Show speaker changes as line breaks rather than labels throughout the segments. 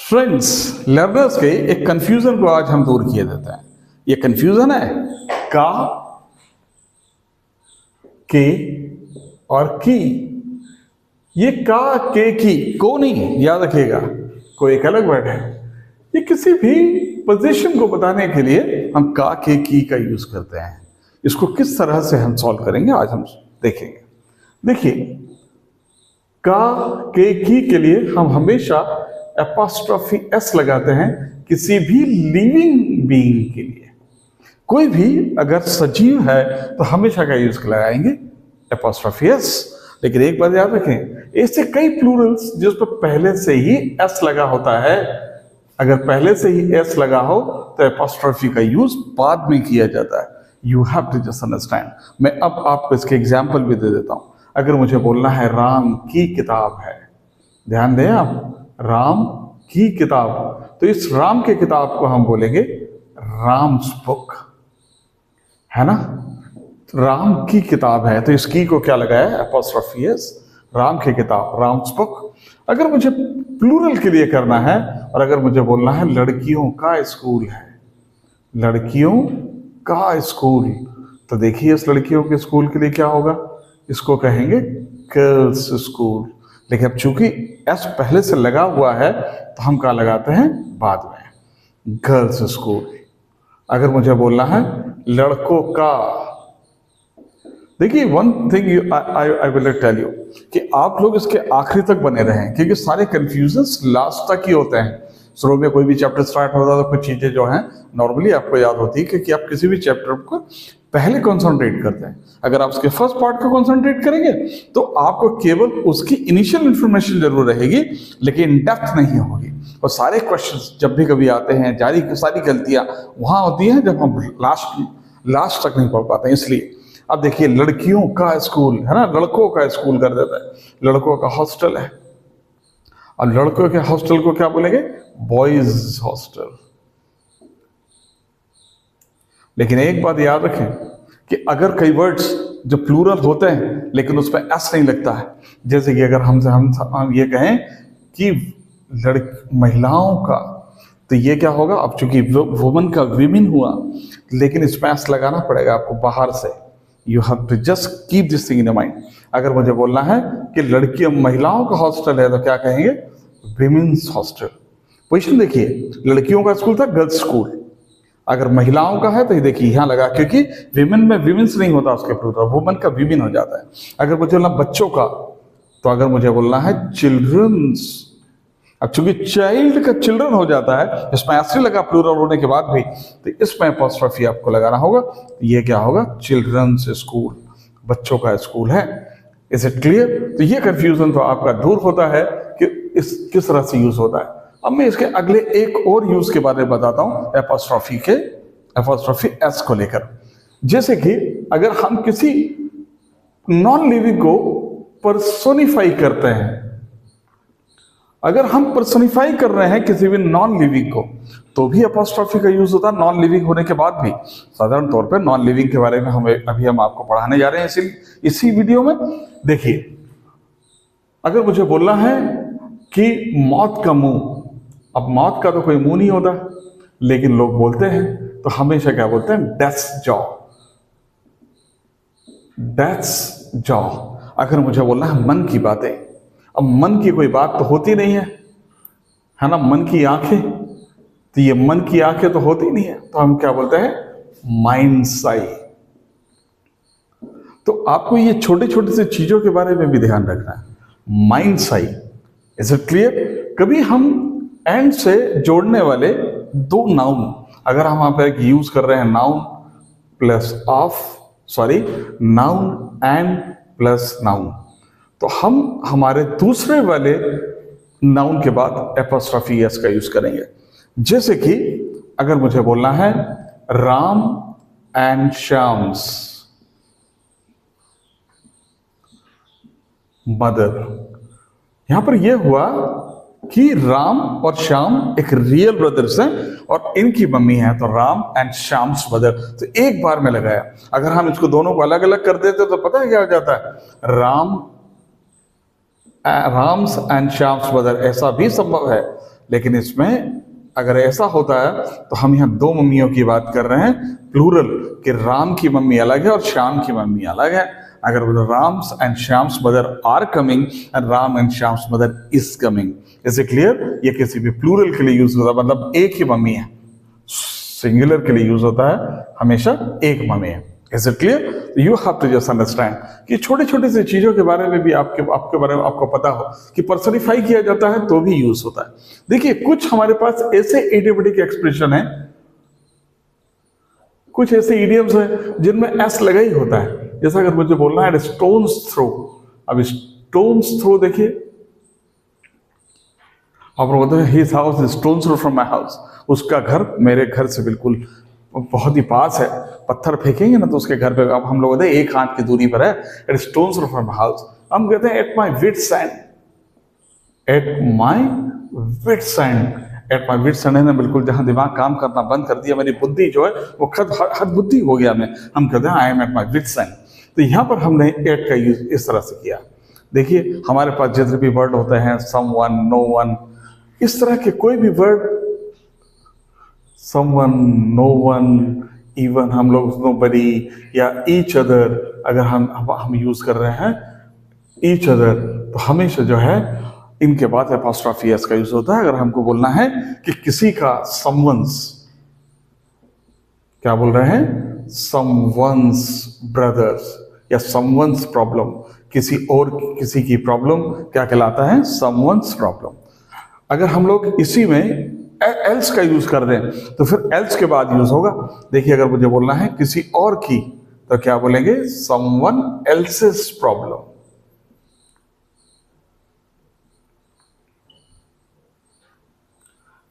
Friends, learners के एक confusion को आज हम दूर किए देते हैं। ये कंफ्यूजन है का, के और की। ये का, के, की को नहीं, याद रखिएगा, को एक अलग वर्ड है। ये किसी भी पोजीशन को बताने के लिए हम का, के, की का यूज करते हैं। इसको किस तरह से हम सॉल्व करेंगे आज हम देखेंगे। देखिए, का, के, की के लिए हम हमेशा एपॉस्ट्रोफी एस लगाते हैं किसी भी लिविंग बीइंग के लिए। कोई भी अगर सजीव है तो हमेशा का यूज लगाएंगे एपॉस्ट्रोफी एस। लेकिन एक बात याद रखें, ऐसे कई प्लूरल्स जिस पर पहले से ही एस लगा होता है, अगर पहले से ही एस लगा हो तो एपॉस्ट्रोफी का यूज बाद में किया जाता है। You have to just understand. मैं अब आपको इसके एग्जाम्पल भी दे देता हूं। अगर मुझे बोलना है राम की किताब है, ध्यान दें आप, राम की किताब, तो इस राम के किताब को हम बोलेंगे राम्स बुक, है ना। राम की किताब है तो इस की को क्या लगाया, एपॉस्ट्रोफी एस। राम की किताब, राम्स बुक। अगर मुझे प्लूरल के लिए करना है और अगर मुझे बोलना है लड़कियों का स्कूल है, लड़कियों का स्कूल, तो देखिए इस लड़कियों के स्कूल के लिए क्या होगा, इसको कहेंगे गर्ल्स स्कूल। लेकिन अब चूंकि एस पहले से लगा हुआ है तो हम क्या लगाते हैं बाद में, गर्ल्स स्कूल। अगर मुझे बोलना है लड़कों का, देखिए one thing I will tell you कि आप लोग इसके आखिरी तक बने रहें, क्योंकि सारे कंफ्यूजन्स लास्ट तक ही होते हैं। शुरू में कोई भी चैप्टर स्टार्ट होता है तो कुछ चीजें जो हैं नॉर्मली आपको याद होती है, क्योंकि आप किसी भी चैप्टर को पहले कंसंट्रेट करते हैं। अगर आप उसके फर्स्ट पार्ट को कंसंट्रेट करेंगे तो आपको केवल उसकी इनिशियल इंफॉर्मेशन जरूर रहेगी, लेकिन डेप्थ नहीं होगी। और सारे क्वेश्चंस जब भी कभी आते हैं, सारी गलतियां वहां होती हैं जब हम लास्ट तक नहीं पढ़ पाते हैं। इसलिए अब देखिए, लड़कियों का स्कूल है ना, लड़कों का स्कूल कर देता है। लड़कों का हॉस्टल है और लड़कों के हॉस्टल को क्या बोलेंगे, बॉयज हॉस्टल। लेकिन एक बात याद रखें कि अगर कई वर्ड्स जो प्लूरल होते हैं लेकिन उस पर एस नहीं लगता है, जैसे कि अगर हम ये कहें कि महिलाओं का, तो ये क्या होगा, अब चूंकि वुमन का विमेन हुआ, लेकिन इस पर एस लगाना पड़ेगा आपको बाहर से। You have to just keep this thing in mind. अगर मुझे बोलना है कि लड़कियों महिलाओं का हॉस्टल है तो क्या कहेंगे, विमेन्स हॉस्टल। पोजीशन देखिए, लड़कियों का स्कूल था गर्ल्स स्कूल, अगर महिलाओं का है तो ये देखिए यहां लगा, क्योंकि विमेन में विमेन्स नहीं होता उसके प्लूरल, वुमन का विमेन हो जाता है। अगर मुझे बोलना बच्चों का, तो अगर मुझे बोलना है चिल्ड्रंस, अब चूंकि चाइल्ड का चिल्ड्रन हो जाता है, इसमें एस लगा प्लूरल होने के बाद भी, तो इसमें एपॉस्ट्रोफी आपको लगाना होगा। तो ये क्या होगा, चिल्ड्रंस स्कूल, बच्चों का स्कूल है। Is it clear? तो ये कंफ्यूजन तो आपका दूर होता है कि इस किस तरह से यूज होता है। अब मैं इसके अगले एक और यूज के बारे में बताता हूं एपॉस्ट्रोफी एस को लेकर। जैसे कि अगर हम किसी नॉन लिविंग को पर्सोनिफाई करते हैं, अगर हम पर्सोनिफाई कर रहे हैं किसी भी नॉन लिविंग को, तो भी एपॉस्ट्रोफी का यूज होता है, नॉन लिविंग होने के बाद भी। साधारण तौर पर नॉन लिविंग के बारे में हम आपको पढ़ाने जा रहे हैं इसी वीडियो में। देखिए, अगर मुझे बोलना है कि मौत का मुंह, अब मौत का तो कोई मुंह नहीं होता, लेकिन लोग बोलते हैं तो हमेशा क्या बोलते हैं, डेथ्स जॉ, डेथ्स जॉ। अगर मुझे बोलना है मन की बातें, अब मन की कोई बात तो होती नहीं है ना, मन की आंखें, तो ये मन की आंखें तो होती नहीं है, तो हम क्या बोलते हैं, माइंड्स आई। तो आपको ये छोटे छोटे से चीजों के बारे में भी ध्यान रखना है, minds I. Is it clear? कभी हम एंड से जोड़ने वाले दो नाउन, अगर हम यहाँ पे यूज कर रहे हैं नाउन एंड प्लस नाउन, तो हम हमारे दूसरे वाले नाउन के बाद एपॉस्ट्रोफी एस का यूज करेंगे। जैसे कि अगर मुझे बोलना है राम एंड श्याम्स मदर, यहां पर यह हुआ कि राम और श्याम एक रियल ब्रदर्स हैं और इनकी मम्मी है, तो राम एंड श्याम्स मदर, तो एक बार में लगाया। अगर हम इसको दोनों को अलग अलग कर देते तो पता है क्या हो जाता है, राम्स एंड श्याम्स मदर, ऐसा भी संभव है। लेकिन इसमें अगर ऐसा होता है तो हम यहाँ दो मम्मियों की बात कर रहे हैं, प्लूरल, कि राम की मम्मी अलग है और श्याम की मम्मी अलग है। अगर Ram's and Shyam's mother are coming and Ram and Shyam's mother is coming, is it clear? ये किसी भी प्लूरल के लिए यूज होता है, मतलब एक ही मम्मी है। सिंगुलर के लिए यूज होता है हमेशा एक मम्मी है। Is it clear? You have to just understand कि छोटे छोटे से चीजों के बारे में भी आपके बारे में आपको पता हो कि पर्सनिफाई किया जाता है तो भी यूज होता है। देखिए, कुछ हमारे पास ऐसे इडियोमेटिक एक्सप्रेशन है, कुछ ऐसे इडियम्स हैं जिनमें एस लगा ही होता है। जैसा अगर मुझे बोलना है स्टोन्स थ्रो, अब स्टोन्स थ्रो देखिए, आप बोलते हैं his house is stone's throw from my house, उसका घर मेरे घर से बिल्कुल बहुत ही पास है। पत्थर फेंकेंगे ना तो उसके घर पे, अब हम लोग होते हैं एक हाथ की दूरी पर है, it stone's throw from my house. हम कहते हैं at my wits end, at my wits end, at my wits end है ना, बिल्कुल जहां दिमाग काम करना बंद कर दिया, मेरी बुद्धि जो है वो हद बुद्धि हो गया मैं, हम कहते हैं I am at my wits end. तो यहां पर हमने एट का यूज इस तरह से किया। देखिए, हमारे पास जितने भी वर्ड होते हैं, समवन, नो वन, इस तरह के कोई भी word, someone, no one, even हम लोग नोबडी या ईच अदर, अगर हम यूज कर रहे हैं ईच अदर, तो हमेशा जो है इनके बाद एपोस्ट्रोफी एस का यूज होता है। अगर हमको बोलना है कि किसी का समवंस, क्या बोल रहे हैं, समवंस ब्रदर्स या समवंस प्रॉब्लम, किसी और किसी की प्रॉब्लम क्या कहलाता है, समवंस प्रॉब्लम। अगर हम लोग इसी में एल्स का यूज कर दें तो फिर एल्स के बाद यूज होगा। देखिए, अगर मुझे बोलना है किसी और की, तो क्या बोलेंगे, someone else's problem.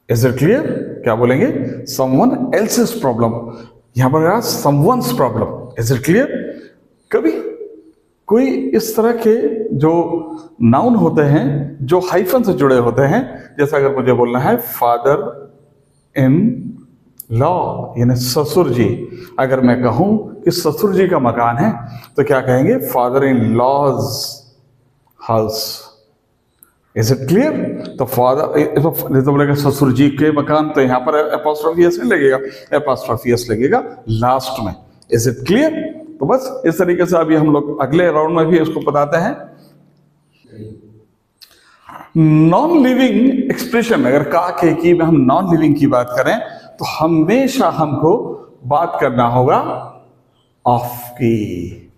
Is it clear? क्या बोलेंगे, समवन एल्सेस प्रॉब्लम, यहां पर someone's problem. Is it clear? कभी कोई इस तरह के जो नाउन होते हैं जो हाइफन से जुड़े होते हैं, जैसा अगर मुझे बोलना है फादर इन लॉ, यानी ससुर जी, अगर मैं कहूं कि ससुर जी का मकान है तो क्या कहेंगे, father in laws house. Is it clear? तो फादर तो बोलेगा ससुर जी के मकान, तो यहां पर एपोस्ट्रोफी एस नहीं लगेगा, एपोस्ट्रोफी एस लगेगा लास्ट में। Is it clear? तो बस इस तरीके से अभी हम लोग अगले राउंड में भी इसको बताते हैं। नॉन लिविंग एक्सप्रेशन, अगर का के की में हम नॉन लिविंग की बात करें तो हमेशा हमको बात करना होगा ऑफ की।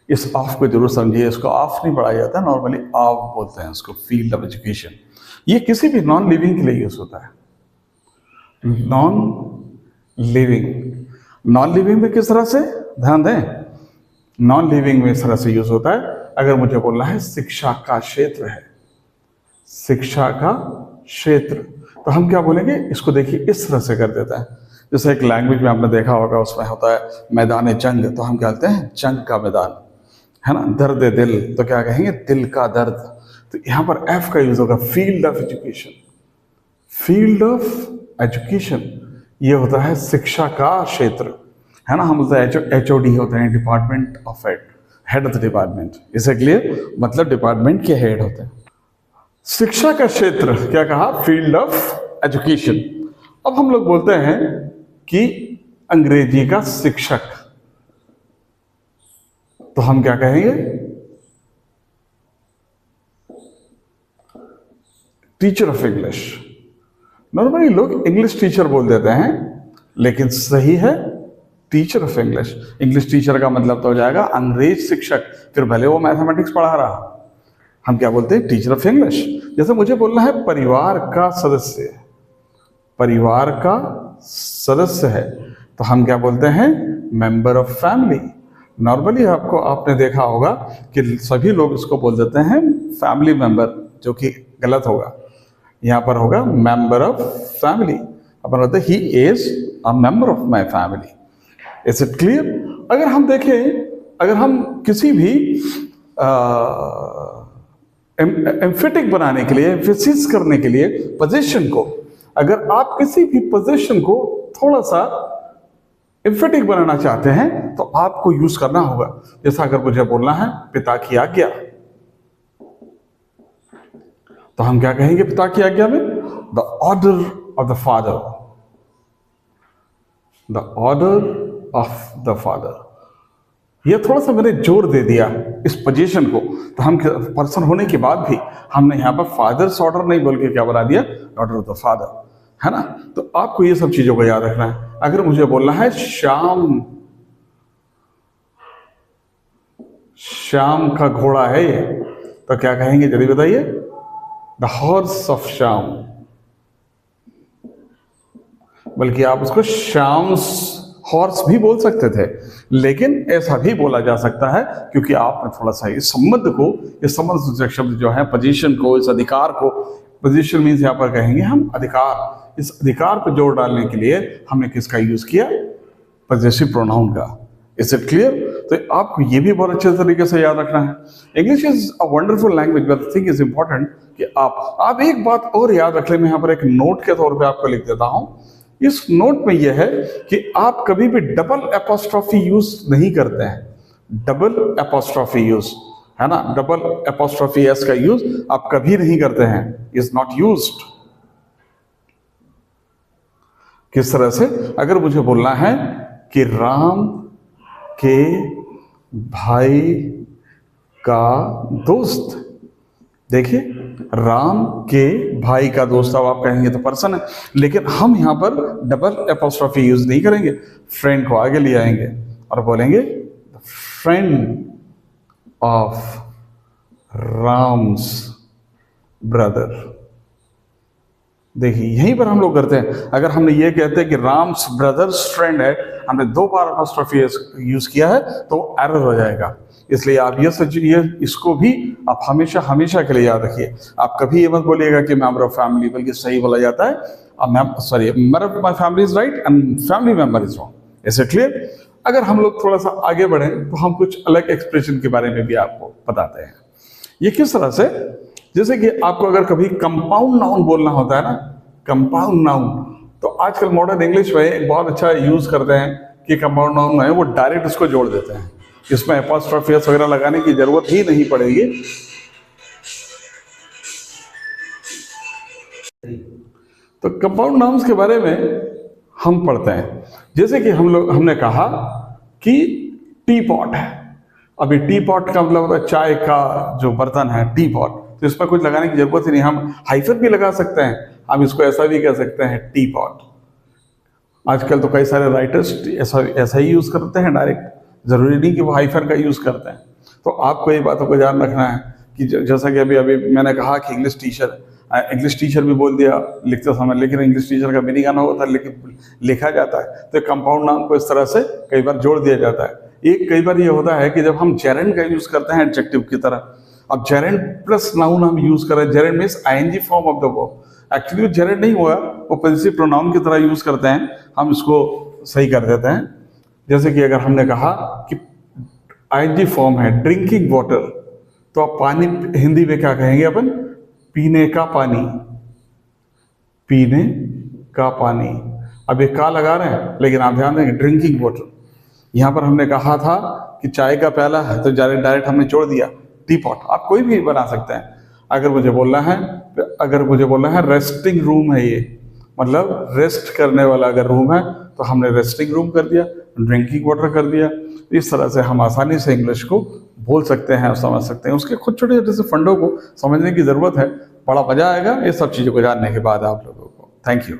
इस ऑफ को जरूर समझिए, इसको ऑफ नहीं पढ़ाया जाता, नॉर्मली ऑफ बोलते हैं इसको, फील्ड ऑफ एजुकेशन। ये किसी भी नॉन लिविंग के लिए यूज होता है। नॉन लिविंग, नॉन लिविंग में किस तरह से, ध्यान दें, नॉन लिविंग में इस तरह से यूज होता है। अगर मुझे बोलना है शिक्षा का क्षेत्र है, शिक्षा का क्षेत्र, तो हम क्या बोलेंगे, इसको देखिए इस तरह से कर देता है। जैसे एक लैंग्वेज में आपने देखा होगा, उसमें होता है मैदान जंग, तो हम क्या कहते हैं, जंग का मैदान, है ना। दर्द दिल, तो क्या कहेंगे, दिल का दर्द। तो यहां पर एफ का यूज होगा, field of education. Field of education ये होता है शिक्षा का क्षेत्र, है ना। हम बोलते हैं HOD होते हैं, department of head of the department. इसे क्लियर, मतलब डिपार्टमेंट के हेड होते हैं। शिक्षा का क्षेत्र क्या कहा, फील्ड ऑफ एजुकेशन। अब हम लोग बोलते हैं कि अंग्रेजी का शिक्षक, तो हम क्या कहेंगे, टीचर ऑफ इंग्लिश। नॉर्मली लोग इंग्लिश टीचर बोल देते हैं, लेकिन सही है teacher of English. English teacher का मतलब तो हो जाएगा अंग्रेज शिक्षक, फिर भले वो मैथमेटिक्स पढ़ा रहा, हम क्या बोलते हैं, टीचर ऑफ इंग्लिश। जैसे मुझे बोलना है परिवार का सदस्य, परिवार का सदस्य है, तो हम क्या बोलते हैं, मेंबर ऑफ फैमिली। नॉर्मली आपने देखा होगा कि सभी लोग इसको बोल देते हैं फैमिली मेंबर, जो कि गलत होगा। यहां पर होगा मेंबर ऑफ फैमिली, अपन बोलते हैं he is a member of my family. Is it clear? अगर हम देखें, अगर हम किसी भी एम्फेटिक बनाने के लिए, एम्फेसिस करने के लिए पोजीशन को, अगर आप किसी भी पोजीशन को थोड़ा सा एम्फेटिक बनाना चाहते हैं तो आपको यूज करना होगा। जैसा अगर मुझे बोलना है पिता की आज्ञा, तो हम क्या कहेंगे पिता की आज्ञा में, the order of the father, the order of the father. ये थोड़ा सा मैंने जोर दे दिया इस पोजीशन को, तो हम पर्सन होने के बाद भी हमने यहाँ पर फादर्स ऑर्डर नहीं बोल के क्या बना दिया, ऑर्डर ऑफ द फादर, है ना। तो आपको ये सब चीजों को याद रखना है। अगर मुझे बोलना है श्याम, श्याम का घोड़ा है ये, तो क्या कहेंगे जल्दी बताइए, द हॉर्स ऑफ श्याम। बल्कि आप उसको श्याम्स हॉर्स भी बोल सकते थे, लेकिन ऐसा भी बोला जा सकता है क्योंकि आपने थोड़ा सा इस संबंध को, इस संबंध सूचक शब्द जो है पोजीशन को, इस अधिकार को, पोजीशन मीन्स यहाँ पर कहेंगे हम अधिकार, इस अधिकार पर जोर डालने के लिए हमने किसका यूज किया, पजेसिव प्रोनाउन का। Is it clear? तो आपको ये भी बहुत अच्छे तरीके से याद रखना है। English is a wonderful language, but the thing is important कि आप एक बात और याद रख लें, मैं यहाँ पर एक नोट के तौर पे आपको लिख देता हूं। इस नोट में यह है कि आप कभी भी डबल एपोस्ट्रोफी यूज नहीं करते हैं। डबल एपोस्ट्रोफी यूज, है ना, डबल एपोस्ट्रोफी एस का यूज आप कभी नहीं करते हैं, इज नॉट यूज्ड। किस तरह से? अगर मुझे बोलना है कि राम के भाई का दोस्त, देखिए राम के भाई का दोस्त, अब आप कहेंगे तो पर्सन है, लेकिन हम यहां पर डबल एपोस्ट्रोफी यूज नहीं करेंगे, फ्रेंड को आगे ले आएंगे और बोलेंगे फ्रेंड ऑफ राम्स ब्रदर। देखिए यहीं पर हम लोग करते हैं, अगर हमने ये कहते हैं कि राम्स ब्रदर्स फ्रेंड है, हमने 2 बार एपोस्ट्रोफी यूज किया है तो एरर हो जाएगा। इसलिए आप ये सोचिए, इसको भी आप हमेशा हमेशा के लिए याद रखिए। आप कभी ये मत बोलिएगा कि मेंबर ऑफ फैमिली, बल्कि सही बोला जाता है member of my family is right and family member is wrong. Is it clear? अगर हम लोग थोड़ा सा आगे बढ़े तो हम कुछ अलग एक्सप्रेशन के बारे में भी आपको बताते हैं। ये किस तरह से, जैसे कि आपको अगर कभी कंपाउंड नाउन बोलना होता है ना, कंपाउंड नाउन, तो आजकल मॉडर्न इंग्लिश में एक बहुत अच्छा यूज करते हैं कि कंपाउंड नाउन में वो डायरेक्ट उसको जोड़ देते हैं, इसमें एपोस्ट्रोफी एस वगैरह लगाने की जरूरत ही नहीं पड़ेगी। तो कंपाउंड नाउन्स के बारे में हम पढ़ते हैं, जैसे कि हमने कहा कि टी पॉट है। अभी टी पॉट का मतलब होता है चाय का जो बर्तन है, टी पॉट, तो इस पर कुछ लगाने की जरूरत ही नहीं, हम हाइफन भी लगा सकते हैं, हम इसको ऐसा भी कह सकते हैं टी पॉट। आजकल तो कई सारे राइटर्स ऐसा ही यूज करते हैं डायरेक्ट, जरूरी नहीं कि वो हाइफन का यूज करते हैं। तो आपको ये बातों को ध्यान रखना है कि जैसा कि अभी मैंने कहा कि इंग्लिश टीचर भी बोल दिया लिखते समय, लेकिन इंग्लिश टीचर का मीनिंग आना होता है, लेकिन लिखा जाता है। तो कंपाउंड नाउन को इस तरह से कई बार जोड़ दिया जाता है। कई बार ये होता है कि जब हम जेरेंड का यूज करते हैं एडजेक्टिव की तरह, अब जेरेंड प्लस नाउन हम यूज कर रहे हैं, gerund means I N G form of the verb. Actually gerund नहीं हुआ, वो पॉजेसिव प्रोनाउन की तरह यूज करते हैं, हम इसको सही कर देते हैं। जैसे कि अगर हमने कहा कि आईएनजी फॉर्म है ड्रिंकिंग वाटर, तो आप पानी हिंदी में क्या कहेंगे अपन, पीने का पानी, पीने का पानी। अब ये का लगा रहे हैं, लेकिन आप ध्यान देंगे ड्रिंकिंग वाटर। यहां पर हमने कहा था कि चाय का प्याला है, तो डायरेक्ट हमने जोड़ दिया टी पॉट। आप कोई भी बना सकते हैं। अगर मुझे बोलना है रेस्टिंग रूम है, ये मतलब रेस्ट करने वाला अगर रूम है तो हमने रेस्टिंग रूम कर दिया, ड्रिंकिंग वाटर कर दिया। इस तरह से हम आसानी से इंग्लिश को बोल सकते हैं और समझ सकते हैं। उसके खुद छोटे छोटे से फंडों को समझने की जरूरत है, बड़ा मजा आएगा ये सब चीज़ों को जानने के बाद आप लोगों को। Thank you.